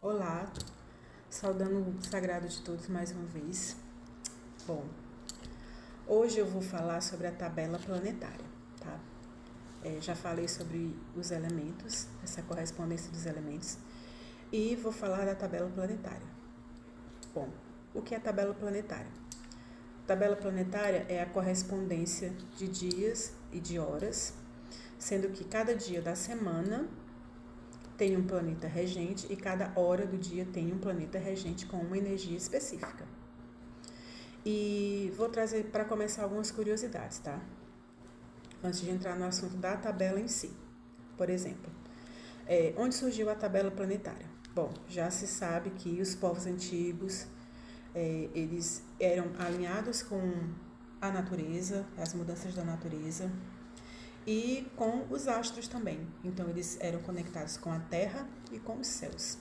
Olá, saudando o sagrado de todos mais uma vez. Bom, hoje eu vou falar sobre a tabela planetária, tá? Já falei sobre os elementos, essa correspondência dos elementos, e vou falar da tabela planetária. Bom, o que é a tabela planetária? A tabela planetária é a correspondência de dias e de horas, sendo que cada dia da semana tem um planeta regente e cada hora do dia tem um planeta regente com uma energia específica. E vou trazer para começar algumas curiosidades, tá? Antes de entrar no assunto da tabela em si. Por exemplo, onde surgiu a tabela planetária? Bom, já se sabe que os povos antigos, eles eram alinhados com a natureza, as mudanças da natureza, e com os astros também. Então, eles eram conectados com a Terra e com os céus.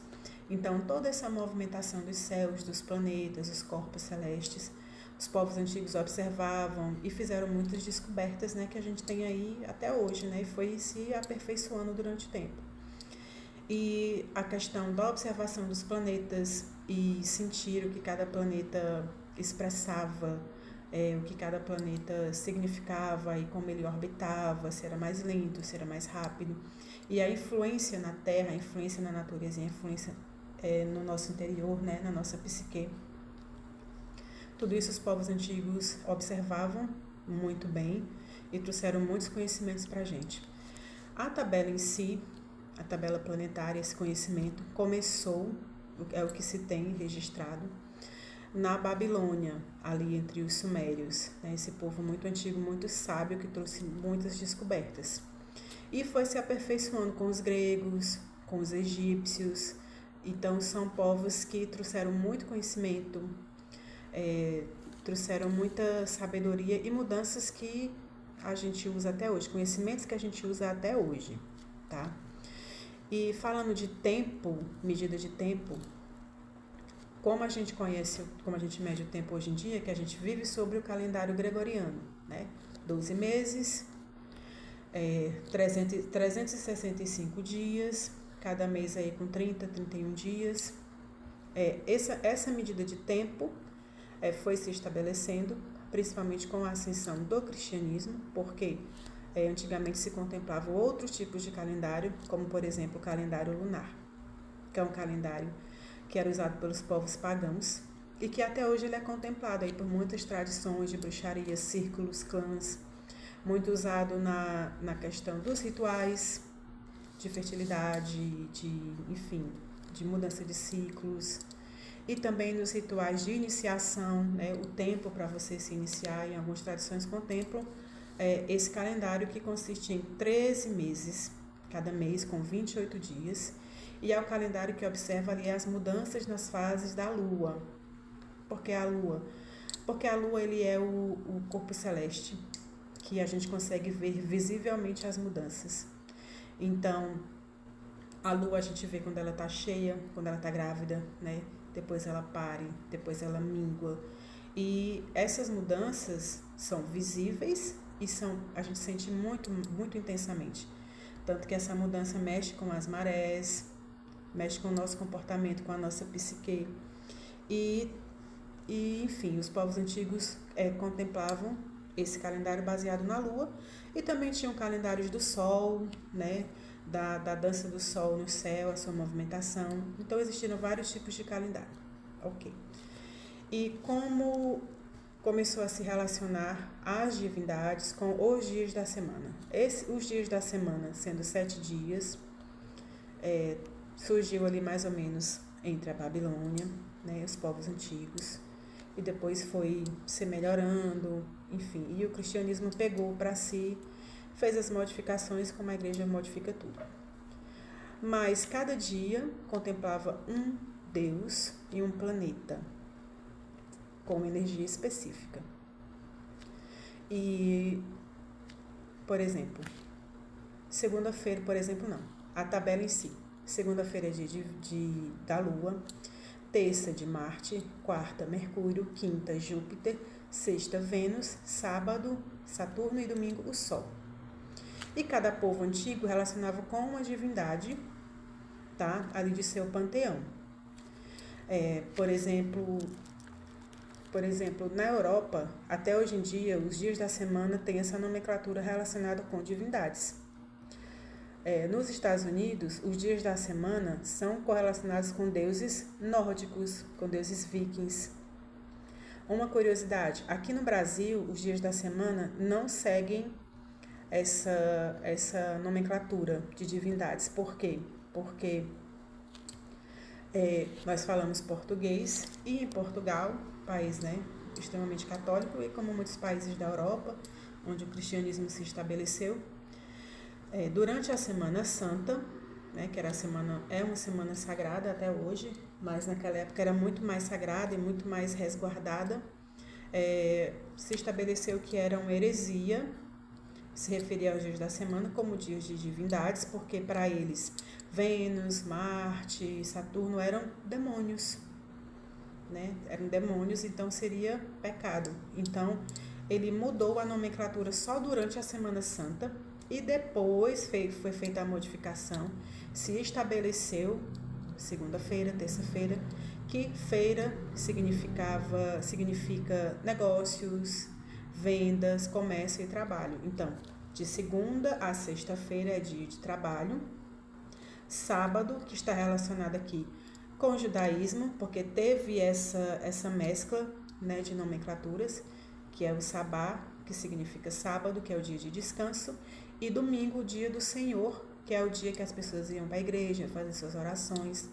Então, toda essa movimentação dos céus, dos planetas, dos corpos celestes, os povos antigos observavam e fizeram muitas descobertas, né, que a gente tem aí até hoje, né, e foi se aperfeiçoando durante o tempo. E a questão da observação dos planetas e sentir o que cada planeta expressava, o que cada planeta significava e como ele orbitava, se era mais lento, se era mais rápido. E a influência na Terra, a influência na natureza e a influência no nosso interior, né, na nossa psique. Tudo isso os povos antigos observavam muito bem e trouxeram muitos conhecimentos para a gente. A tabela em si, a tabela planetária, esse conhecimento começou, é o que se tem registrado, na Babilônia, ali entre os sumérios, né? Esse povo muito antigo, muito sábio, que trouxe muitas descobertas. E foi se aperfeiçoando com os gregos, com os egípcios. Então, são povos que trouxeram muito conhecimento, trouxeram muita sabedoria e mudanças que a gente usa até hoje, conhecimentos que a gente usa até hoje, tá? E falando de tempo, medida de tempo, como a gente conhece, como a gente mede o tempo hoje em dia, que a gente vive sobre o calendário gregoriano, né? 12 meses, 365 dias, cada mês aí com 30, 31 dias. Essa medida de tempo foi se estabelecendo, principalmente com a ascensão do cristianismo, porque antigamente se contemplavam outros tipos de calendário, como por exemplo o calendário lunar, que é um calendário que era usado pelos povos pagãos e que até hoje ele é contemplado aí por muitas tradições de bruxaria, círculos, clãs, muito usado na questão dos rituais de fertilidade, de mudança de ciclos, e também nos rituais de iniciação, né, o tempo para você se iniciar. Em algumas tradições contemplam esse calendário que consiste em 13 meses, cada mês com 28 dias, e é o calendário que observa ali as mudanças nas fases da Lua. Por que a Lua? Porque a Lua ele é o corpo celeste, que a gente consegue ver visivelmente as mudanças. Então, a Lua a gente vê quando ela está cheia, quando ela está grávida, né? Depois ela pare, depois ela mingua. E essas mudanças são visíveis e a gente sente muito, muito intensamente. Tanto que essa mudança mexe com as marés, mexe com o nosso comportamento, com a nossa psique. E enfim, os povos antigos contemplavam esse calendário baseado na Lua e também tinham calendários do Sol, né? Da dança do Sol no céu, a sua movimentação. Então, existiram vários tipos de calendário. Ok. E como começou a se relacionar as divindades com os dias da semana? Os dias da semana, sendo 7 dias, surgiu ali mais ou menos entre a Babilônia, né, os povos antigos, e depois foi se melhorando, enfim, e o cristianismo pegou para si, fez as modificações como a igreja modifica tudo. Mas cada dia contemplava um Deus e um planeta com uma energia específica. E, por exemplo, segunda-feira, por exemplo, não. A tabela em si. Segunda-feira é dia da Lua, terça de Marte, quarta Mercúrio, quinta Júpiter, sexta Vênus, sábado Saturno e domingo o Sol. E cada povo antigo relacionava com uma divindade, tá? Ali de seu panteão. Por exemplo, na Europa, até hoje em dia, os dias da semana têm essa nomenclatura relacionada com divindades. Nos Estados Unidos, os dias da semana são correlacionados com deuses nórdicos, com deuses vikings. Uma curiosidade, aqui no Brasil, os dias da semana não seguem essa nomenclatura de divindades. Por quê? Porque nós falamos português e em Portugal, país, né, extremamente católico, e como muitos países da Europa, onde o cristianismo se estabeleceu, durante a Semana Santa, né, que é uma semana sagrada até hoje, mas naquela época era muito mais sagrada e muito mais resguardada, se estabeleceu que era uma heresia se referir aos dias da semana como dias de divindades, porque para eles Vênus, Marte, Saturno eram demônios, né? Eram demônios, então seria pecado. Então ele mudou a nomenclatura só durante a Semana Santa e depois foi feita a modificação, se estabeleceu segunda-feira, terça-feira, que feira significa negócios, vendas, comércio e trabalho. Então, de segunda a sexta-feira é dia de trabalho. Sábado, que está relacionado aqui com o judaísmo, porque teve essa mescla, né, de nomenclaturas, que é o sabá, que significa sábado, que é o dia de descanso, e domingo, o dia do Senhor, que é o dia que as pessoas iam para a igreja, fazer suas orações.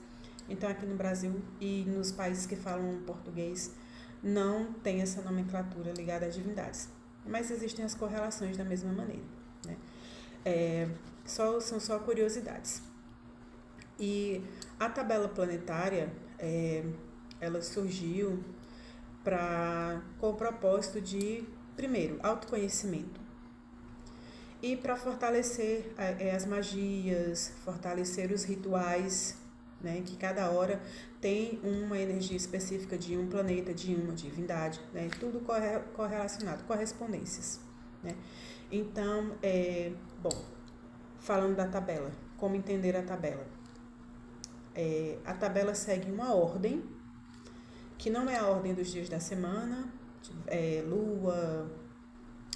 Então, aqui no Brasil e nos países que falam português, não tem essa nomenclatura ligada a divindades. Mas existem as correlações da mesma maneira, né? São só curiosidades. E a tabela planetária, ela surgiu com o propósito de, primeiro, autoconhecimento. E para fortalecer as magias, fortalecer os rituais, né, que cada hora tem uma energia específica de um planeta, de uma divindade, né, tudo correlacionado, correspondências, né. Então, falando da tabela, como entender a tabela? A tabela segue uma ordem, que não é a ordem dos dias da semana,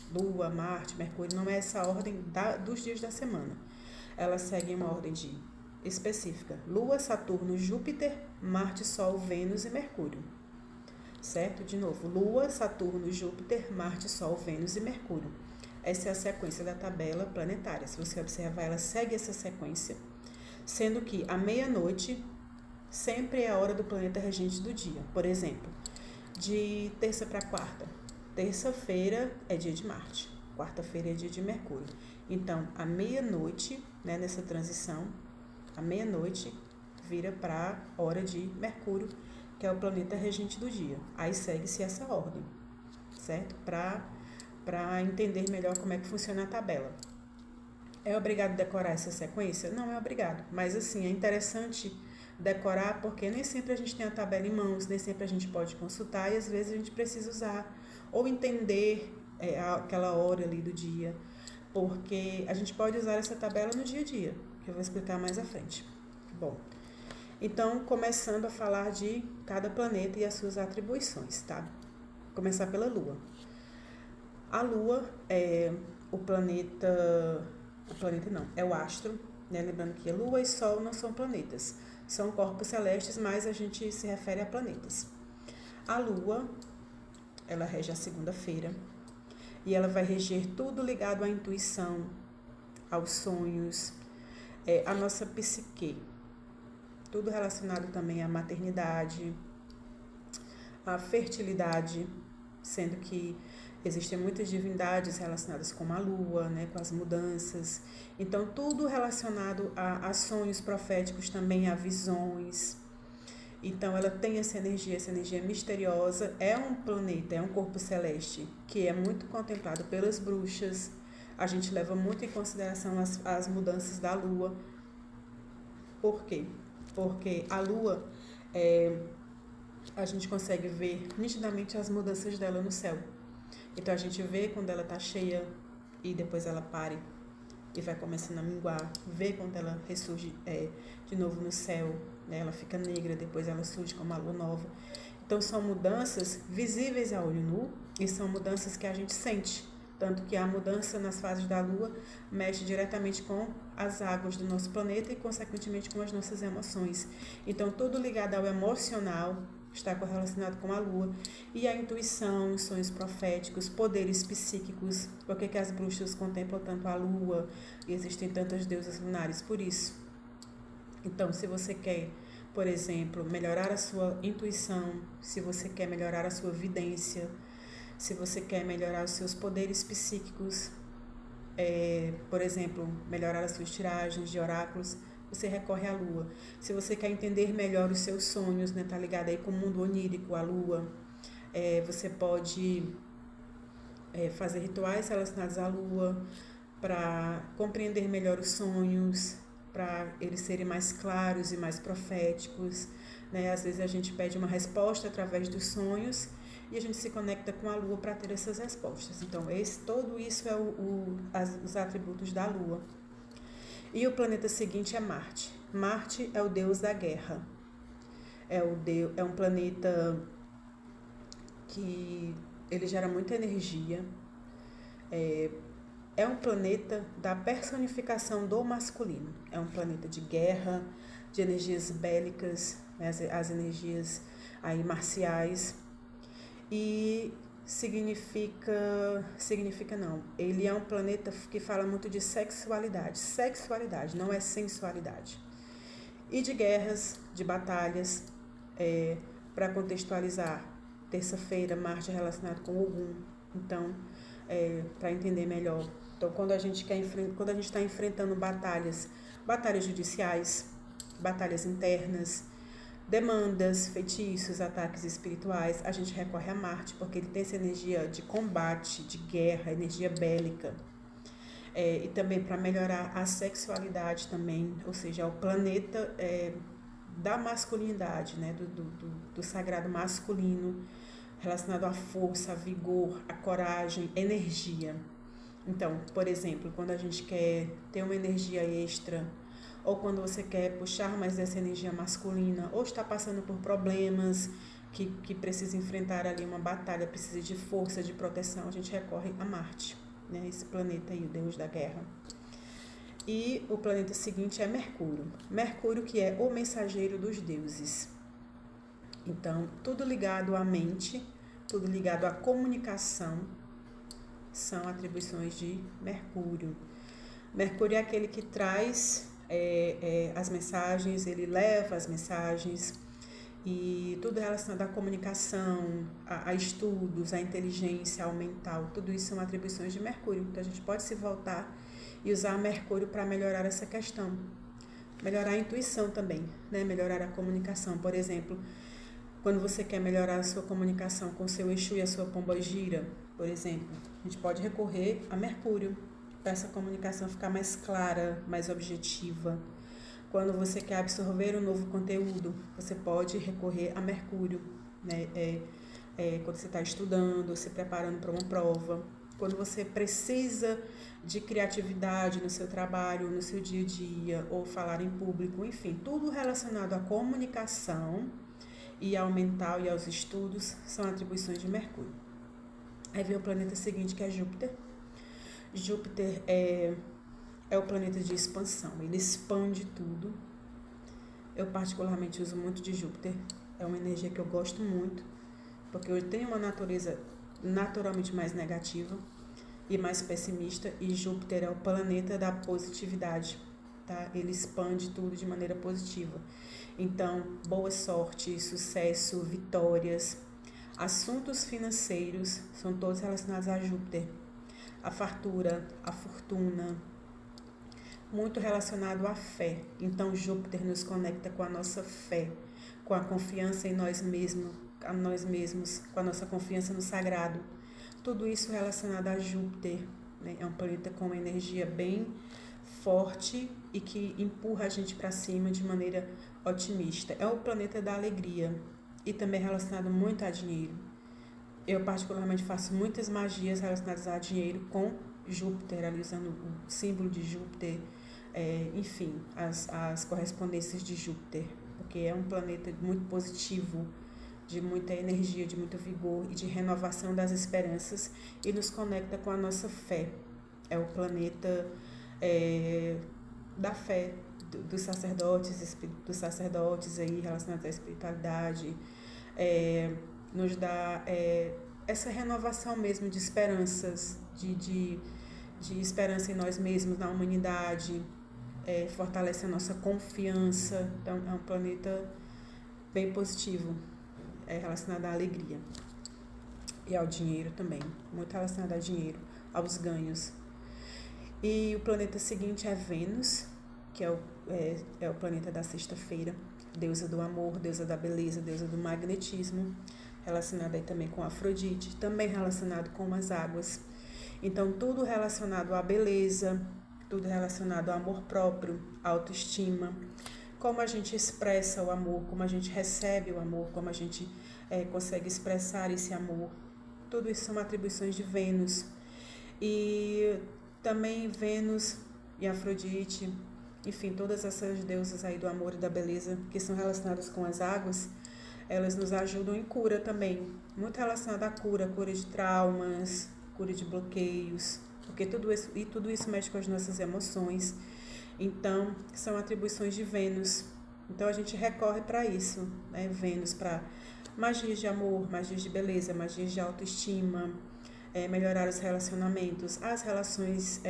Lua, Marte, Mercúrio, não é essa ordem dos dias da semana. Ela segue uma ordem específica: Lua, Saturno, Júpiter, Marte, Sol, Vênus e Mercúrio. Certo? De novo, Lua, Saturno, Júpiter, Marte, Sol, Vênus e Mercúrio. Essa é a sequência da tabela planetária. Se você observar, ela segue essa sequência, sendo que a meia-noite sempre é a hora do planeta regente do dia. Por exemplo, de terça para quarta. Terça-feira é dia de Marte, quarta-feira é dia de Mercúrio. Então, a meia-noite, né, nessa transição, a meia-noite vira para a hora de Mercúrio, que é o planeta regente do dia. Aí segue-se essa ordem, certo? Para entender melhor como é que funciona a tabela. É obrigado decorar essa sequência? Não é obrigado, mas assim, é interessante decorar porque nem sempre a gente tem a tabela em mãos, nem sempre a gente pode consultar e às vezes a gente precisa usar ou entender aquela hora ali do dia, porque a gente pode usar essa tabela no dia a dia, que eu vou explicar mais à frente. Bom, então começando a falar de cada planeta e as suas atribuições, tá? Vou começar pela Lua. A Lua é é o astro, né? Lembrando que a Lua e Sol não são planetas, são corpos celestes, mas a gente se refere a planetas. A Lua, ela rege a segunda-feira e ela vai reger tudo ligado à intuição, aos sonhos, a nossa psique, tudo relacionado também à maternidade, à fertilidade, sendo que existem muitas divindades relacionadas com a lua, né, com as mudanças. Então, tudo relacionado a sonhos proféticos, também a visões. Então, ela tem essa energia misteriosa. É um planeta, é um corpo celeste que é muito contemplado pelas bruxas. A gente leva muito em consideração as mudanças da lua. Por quê? Porque a lua, a gente consegue ver nitidamente as mudanças dela no céu. Então, a gente vê quando ela está cheia e depois ela pare. e vai começando a minguar, vê quando ela ressurge de novo no céu, né? Ela fica negra, depois ela surge como uma lua nova. Então são mudanças visíveis a olho nu e são mudanças que a gente sente. Tanto que a mudança nas fases da Lua mexe diretamente com as águas do nosso planeta e, consequentemente, com as nossas emoções. Então, tudo ligado ao emocional está correlacionado com a Lua. E a intuição, os sonhos proféticos, poderes psíquicos. Por que as bruxas contemplam tanto a Lua e existem tantas deusas lunares? Por isso. Então, se você quer, por exemplo, melhorar a sua intuição, se você quer melhorar a sua vidência, se você quer melhorar os seus poderes psíquicos, por exemplo, melhorar as suas tiragens de oráculos, você recorre à Lua. Se você quer entender melhor os seus sonhos, né, tá ligado aí com o mundo onírico, a Lua, você pode fazer rituais relacionados à Lua para compreender melhor os sonhos, para eles serem mais claros e mais proféticos, né? Às vezes a gente pede uma resposta através dos sonhos e a gente se conecta com a Lua para ter essas respostas. Então, tudo isso é os atributos da Lua. E o planeta seguinte é Marte. Marte é o deus da guerra. É um planeta que ele gera muita energia. É um planeta da personificação do masculino. É um planeta de guerra, de energias bélicas, né, as energias aí marciais. E ele é um planeta que fala muito de sexualidade, não é sensualidade, e de guerras, de batalhas. Para contextualizar, terça-feira, Marte é relacionado com Ogum. Então, para entender melhor, então quando a gente está enfrentando batalhas judiciais, batalhas internas, demandas, feitiços, ataques espirituais, a gente recorre a Marte, porque ele tem essa energia de combate, de guerra, energia bélica. E também para melhorar a sexualidade também, ou seja, o planeta da masculinidade, né? do sagrado masculino, relacionado à força, a vigor, a coragem, energia. Então, por exemplo, quando a gente quer ter uma energia extra, ou quando você quer puxar mais dessa energia masculina, ou está passando por problemas que precisa enfrentar ali uma batalha, precisa de força, de proteção, a gente recorre a Marte, né? Esse planeta aí, o deus da guerra. E o planeta seguinte é Mercúrio. Mercúrio, que é o mensageiro dos deuses. Então, tudo ligado à mente, tudo ligado à comunicação, são atribuições de Mercúrio. Mercúrio é aquele que traz as mensagens, ele leva as mensagens, e tudo relacionado à comunicação, a estudos, à inteligência, ao mental, tudo isso são atribuições de Mercúrio. Então a gente pode se voltar e usar Mercúrio para melhorar essa questão, melhorar a intuição também, né? Melhorar a comunicação. Por exemplo, quando você quer melhorar a sua comunicação com o seu Exu e a sua pombogira, por exemplo, a gente pode recorrer a Mercúrio para essa comunicação ficar mais clara, mais objetiva. Quando você quer absorver um novo conteúdo, você pode recorrer a Mercúrio, né? Quando você está estudando, se preparando para uma prova. Quando você precisa de criatividade no seu trabalho, no seu dia a dia, ou falar em público, enfim, tudo relacionado à comunicação e ao mental e aos estudos são atribuições de Mercúrio. Aí vem o planeta seguinte, que é Júpiter. Júpiter é o planeta de expansão, ele expande tudo. Eu particularmente uso muito de Júpiter, é uma energia que eu gosto muito, porque eu tenho uma natureza naturalmente mais negativa e mais pessimista, e Júpiter é o planeta da positividade, tá? Ele expande tudo de maneira positiva. Então, boa sorte, sucesso, vitórias, assuntos financeiros são todos relacionados a Júpiter. A fartura, a fortuna, muito relacionado à fé. Então, Júpiter nos conecta com a nossa fé, com a confiança em nós mesmos, com a nossa confiança no sagrado. Tudo isso relacionado a Júpiter, né? É um planeta com uma energia bem forte e que empurra a gente para cima de maneira otimista. É o planeta da alegria e também relacionado muito a dinheiro. Eu particularmente faço muitas magias relacionadas a dinheiro com Júpiter, ali usando o símbolo de Júpiter, enfim, as correspondências de Júpiter, porque é um planeta muito positivo, de muita energia, de muito vigor e de renovação das esperanças, e nos conecta com a nossa fé. É o planeta da fé, dos sacerdotes aí relacionados à espiritualidade, nos dá essa renovação mesmo de esperanças, de esperança em nós mesmos, na humanidade, fortalece a nossa confiança. Então é um planeta bem positivo, relacionado à alegria e ao dinheiro também, muito relacionado ao dinheiro, aos ganhos. E o planeta seguinte é Vênus, que é o planeta da sexta-feira, deusa do amor, deusa da beleza, deusa do magnetismo, relacionada aí também com Afrodite, também relacionado com as águas. Então, tudo relacionado à beleza, tudo relacionado ao amor próprio, autoestima, como a gente expressa o amor, como a gente recebe o amor, como a gente consegue expressar esse amor. Tudo isso são atribuições de Vênus. E também Vênus e Afrodite, enfim, todas essas deusas aí do amor e da beleza que são relacionadas com as águas, elas nos ajudam em cura também, muito relacionada à cura de traumas, cura de bloqueios, porque tudo isso mexe com as nossas emoções. Então, são atribuições de Vênus. Então, a gente recorre para isso, né? Vênus, para magias de amor, magias de beleza, magias de autoestima, melhorar os relacionamentos, as relações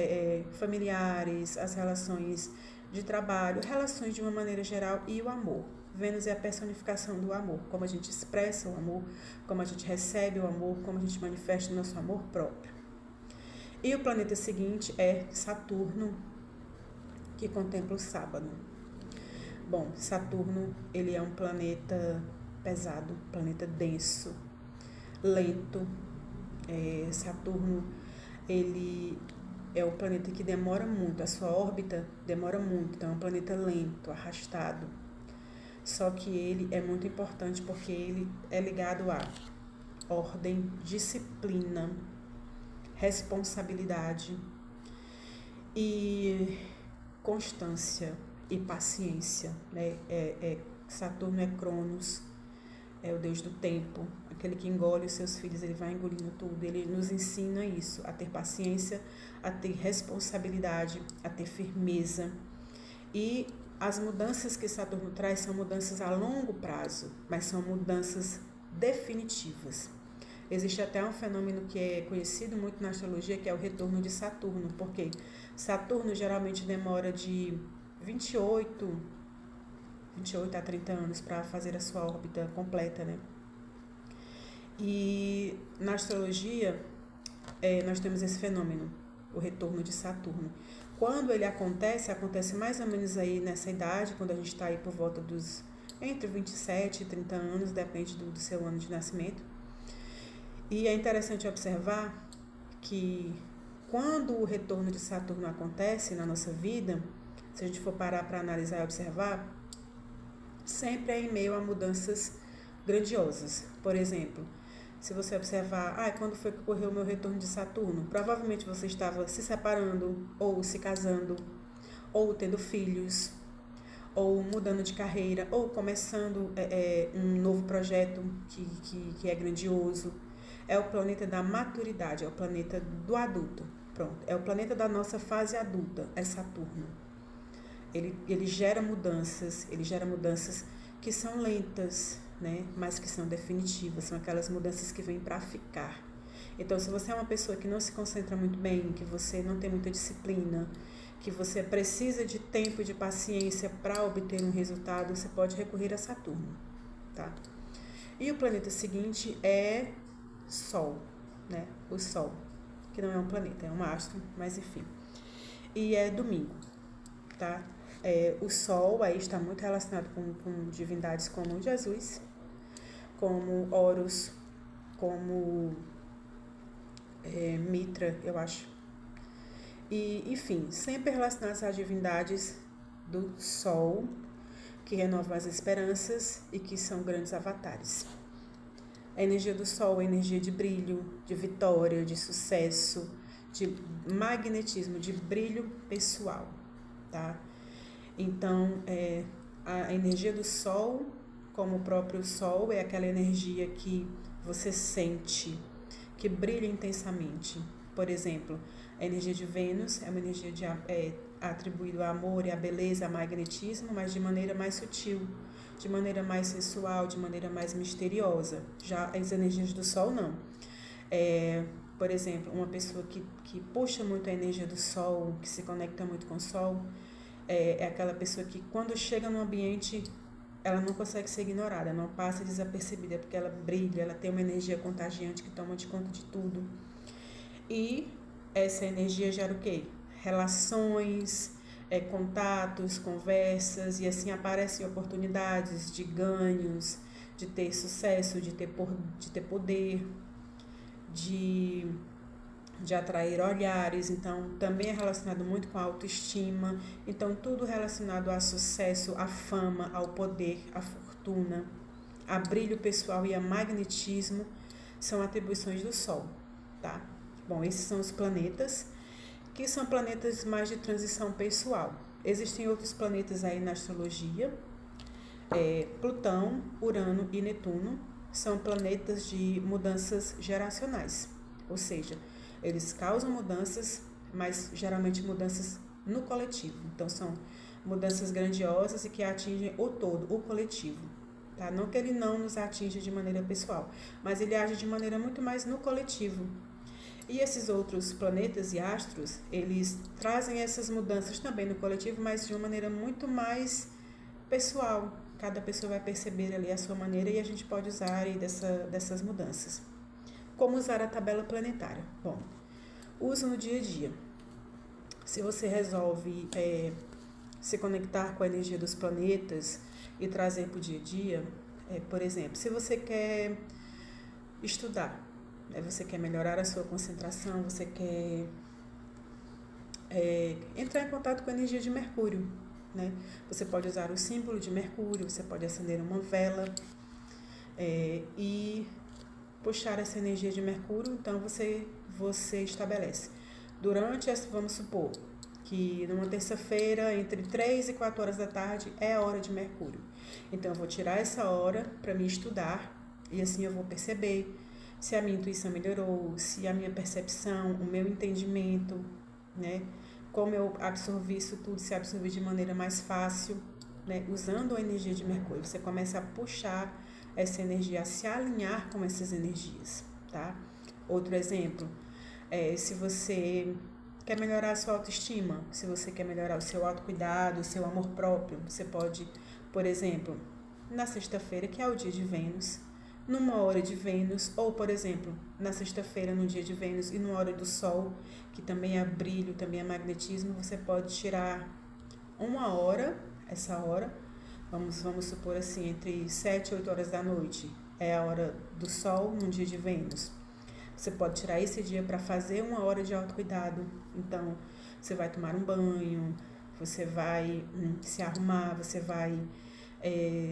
familiares, as relações de trabalho, relações de uma maneira geral e o amor. Vênus é a personificação do amor, como a gente expressa o amor, como a gente recebe o amor, como a gente manifesta o nosso amor próprio. E o planeta seguinte é Saturno, que contempla o sábado. Bom, Saturno, ele é um planeta pesado, planeta denso, lento. Saturno, ele é o planeta que demora muito, a sua órbita demora muito, então é um planeta lento, arrastado. Só que ele é muito importante porque ele é ligado a ordem, disciplina, responsabilidade e constância e paciência, né? Saturno é Cronos, é o deus do tempo, aquele que engole os seus filhos, ele vai engolindo tudo. Ele nos ensina isso, a ter paciência, a ter responsabilidade, a ter firmeza. E as mudanças que Saturno traz são mudanças a longo prazo, mas são mudanças definitivas. Existe até um fenômeno que é conhecido muito na astrologia, que é o retorno de Saturno, porque Saturno geralmente demora de 28 a 30 anos para fazer a sua órbita completa, né? E na astrologia, nós temos esse fenômeno, o retorno de Saturno. Quando ele acontece mais ou menos aí nessa idade, quando a gente está aí por volta dos entre 27 e 30 anos, depende do seu ano de nascimento. E é interessante observar que quando o retorno de Saturno acontece na nossa vida, se a gente for parar para analisar e observar, sempre é em meio a mudanças grandiosas. Por exemplo, se você observar, quando foi que ocorreu o meu retorno de Saturno? Provavelmente você estava se separando, ou se casando, ou tendo filhos, ou mudando de carreira, ou começando um novo projeto que é grandioso. É o planeta da maturidade, é o planeta do adulto. Pronto, é o planeta da nossa fase adulta, é Saturno. Ele gera mudanças que são lentas, né? Mas que são definitivas, são aquelas mudanças que vêm para ficar. Então, se você é uma pessoa que não se concentra muito bem, que você não tem muita disciplina, que você precisa de tempo e de paciência para obter um resultado, você pode recorrer a Saturno, tá? E o planeta seguinte é Sol, né? O Sol, que não é um planeta, é um astro, mas enfim. E é domingo, tá? O Sol aí está muito relacionado com divindades como Jesus, como Horus, como Mitra, eu acho. E, enfim, sempre relacionados às divindades do Sol, que renovam as esperanças e que são grandes avatares. A energia do Sol é energia de brilho, de vitória, de sucesso, de magnetismo, de brilho pessoal, tá? Então, a energia do Sol, como o próprio Sol, é aquela energia que você sente, que brilha intensamente. Por exemplo, a energia de Vênus é uma energia atribuída ao amor e à beleza, ao magnetismo, mas de maneira mais sutil, de maneira mais sensual, de maneira mais misteriosa. Já as energias do Sol, não. Por exemplo, uma pessoa que puxa muito a energia do Sol, que se conecta muito com o Sol, é aquela pessoa que quando chega no ambiente, ela não consegue ser ignorada, não passa desapercebida, porque ela brilha, ela tem uma energia contagiante que toma de conta de tudo. E essa energia gera o quê? Relações, contatos, conversas, e assim aparecem oportunidades de ganhos, de ter sucesso, de ter poder, de atrair olhares. Então também é relacionado muito com a autoestima. Então tudo relacionado a sucesso, à fama, ao poder, à fortuna, a brilho pessoal e a magnetismo são atribuições do Sol, tá? Bom, esses são os planetas, que são planetas mais de transição pessoal. Existem outros planetas aí na astrologia. Plutão, Urano e Netuno são planetas de mudanças geracionais, ou seja, eles causam mudanças, mas geralmente mudanças no coletivo. Então são mudanças grandiosas e que atingem o todo, o coletivo. Tá? Não que ele não nos atinja de maneira pessoal, mas ele age de maneira muito mais no coletivo. E esses outros planetas e astros, eles trazem essas mudanças também no coletivo, mas de uma maneira muito mais pessoal. Cada pessoa vai perceber ali a sua maneira e a gente pode usar aí dessas mudanças. Como usar a tabela planetária? Bom, uso no dia a dia. Se você resolve se conectar com a energia dos planetas e trazer para o dia a dia, por exemplo, se você quer estudar, você quer melhorar a sua concentração, você quer entrar em contato com a energia de Mercúrio, né? Você pode usar o símbolo de Mercúrio, você pode acender uma vela e puxar essa energia de Mercúrio. Então você estabelece. Vamos supor que numa terça-feira, entre 3 e 4 horas da tarde, é a hora de Mercúrio. Então eu vou tirar essa hora para me estudar e assim eu vou perceber se a minha intuição melhorou, se a minha percepção, o meu entendimento, né? Como eu absorvi isso tudo, se absorvi de maneira mais fácil, né? Usando a energia de Mercúrio, você começa a puxar essa energia, a se alinhar com essas energias, tá? Outro exemplo, se você quer melhorar a sua autoestima, se você quer melhorar o seu autocuidado, o seu amor próprio, você pode, por exemplo, na sexta-feira, que é o dia de Vênus, numa hora de Vênus, ou, por exemplo, na sexta-feira, no dia de Vênus e numa hora do Sol, que também é brilho, também é magnetismo, você pode tirar uma hora, essa hora, vamos supor assim, entre 7 e 8 horas da noite, é a hora do Sol no dia de Vênus. Você pode tirar esse dia para fazer uma hora de autocuidado. Então, você vai tomar um banho, você vai se arrumar, você vai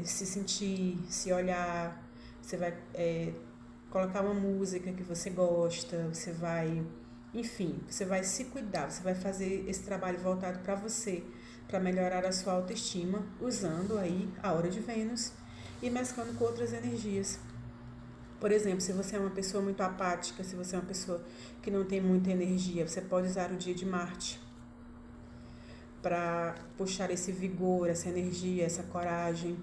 se sentir, se olhar, você vai colocar uma música que você gosta, você vai, enfim, você vai se cuidar, você vai fazer esse trabalho voltado para você, para melhorar a sua autoestima, usando aí a hora de Vênus e mesclando com outras energias. Por exemplo, se você é uma pessoa muito apática, se você é uma pessoa que não tem muita energia, você pode usar o dia de Marte para puxar esse vigor, essa energia, essa coragem,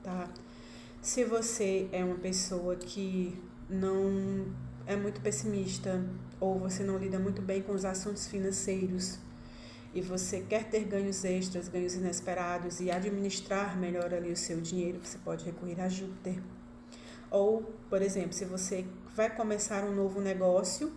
tá? Se você é uma pessoa que não é muito pessimista ou você não lida muito bem com os assuntos financeiros e você quer ter ganhos extras, ganhos inesperados e administrar melhor ali o seu dinheiro, você pode recorrer a Júpiter. Ou, por exemplo, se você vai começar um novo negócio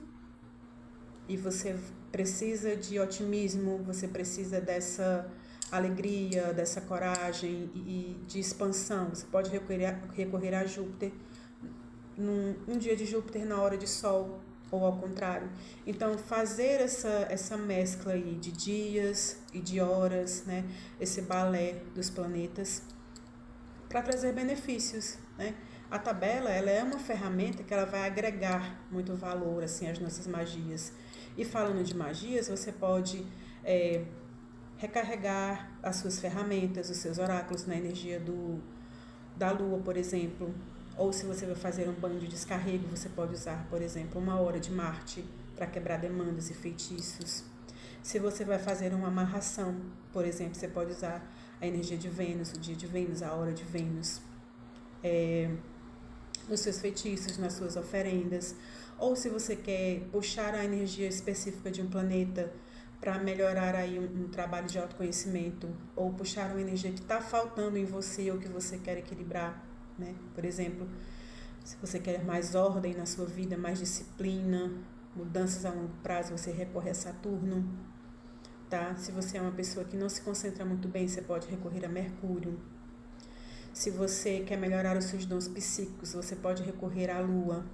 e você precisa de otimismo, você precisa dessa alegria, dessa coragem e de expansão, você pode recorrer a Júpiter num dia de Júpiter na hora de Sol, ou ao contrário. Então, fazer essa mescla aí de dias e de horas, né? Esse balé dos planetas para trazer benefícios, né? A tabela, ela é uma ferramenta que ela vai agregar muito valor assim às nossas magias. E falando de magias, você pode recarregar as suas ferramentas, os seus oráculos na energia da lua, por exemplo. Ou se você vai fazer um banho de descarrego, você pode usar, por exemplo, 1 hora de Marte para quebrar demandas e feitiços. Se você vai fazer uma amarração, por exemplo, você pode usar a energia de Vênus, o dia de Vênus, a hora de Vênus, nos seus feitiços, nas suas oferendas. Ou se você quer puxar a energia específica de um planeta para melhorar aí um trabalho de autoconhecimento, ou puxar uma energia que está faltando em você ou que você quer equilibrar, né? Por exemplo, se você quer mais ordem na sua vida, mais disciplina, mudanças a longo prazo, você recorre a Saturno, tá? Se você é uma pessoa que não se concentra muito bem, você pode recorrer a Mercúrio. Se você quer melhorar os seus dons psíquicos, você pode recorrer à Lua.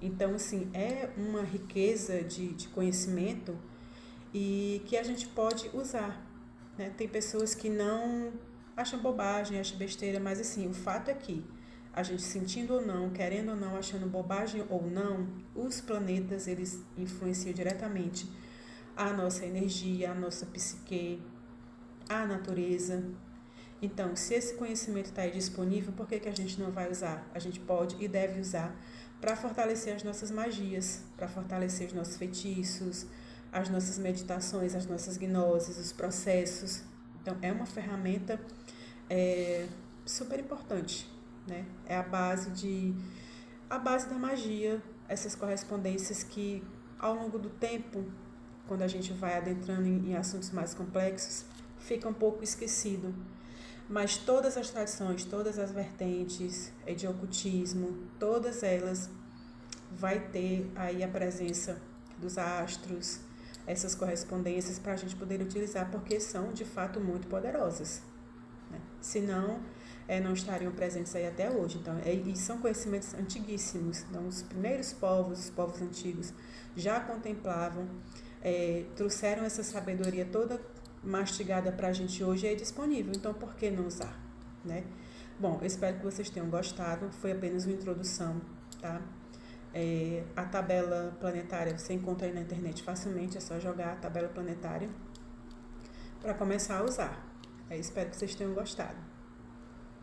Então, assim, é uma riqueza de conhecimento e que a gente pode usar, né? Tem pessoas que não acham bobagem, acham besteira, mas assim, o fato é que a gente sentindo ou não, querendo ou não, achando bobagem ou não, os planetas, eles influenciam diretamente a nossa energia, a nossa psique, a natureza. Então, se esse conhecimento está aí disponível, por que a gente não vai usar? A gente pode e deve usar para fortalecer as nossas magias, para fortalecer os nossos feitiços, as nossas meditações, as nossas gnoses, os processos. Então, é uma ferramenta super importante, né? É a base da magia, essas correspondências que, ao longo do tempo, quando a gente vai adentrando em assuntos mais complexos, fica um pouco esquecido. Mas todas as tradições, todas as vertentes de ocultismo, todas elas vai ter aí a presença dos astros, essas correspondências para a gente poder utilizar, porque são de fato muito poderosas, né? Senão, não estariam presentes aí até hoje. Então, e são conhecimentos antiguíssimos. Então, os primeiros povos, os povos antigos, já contemplavam, trouxeram essa sabedoria toda mastigada para a gente hoje e é disponível. Então, por que não usar, né? Bom, eu espero que vocês tenham gostado. Foi apenas uma introdução, tá? A tabela planetária você encontra aí na internet facilmente, é só jogar a tabela planetária para começar a usar. Espero que vocês tenham gostado.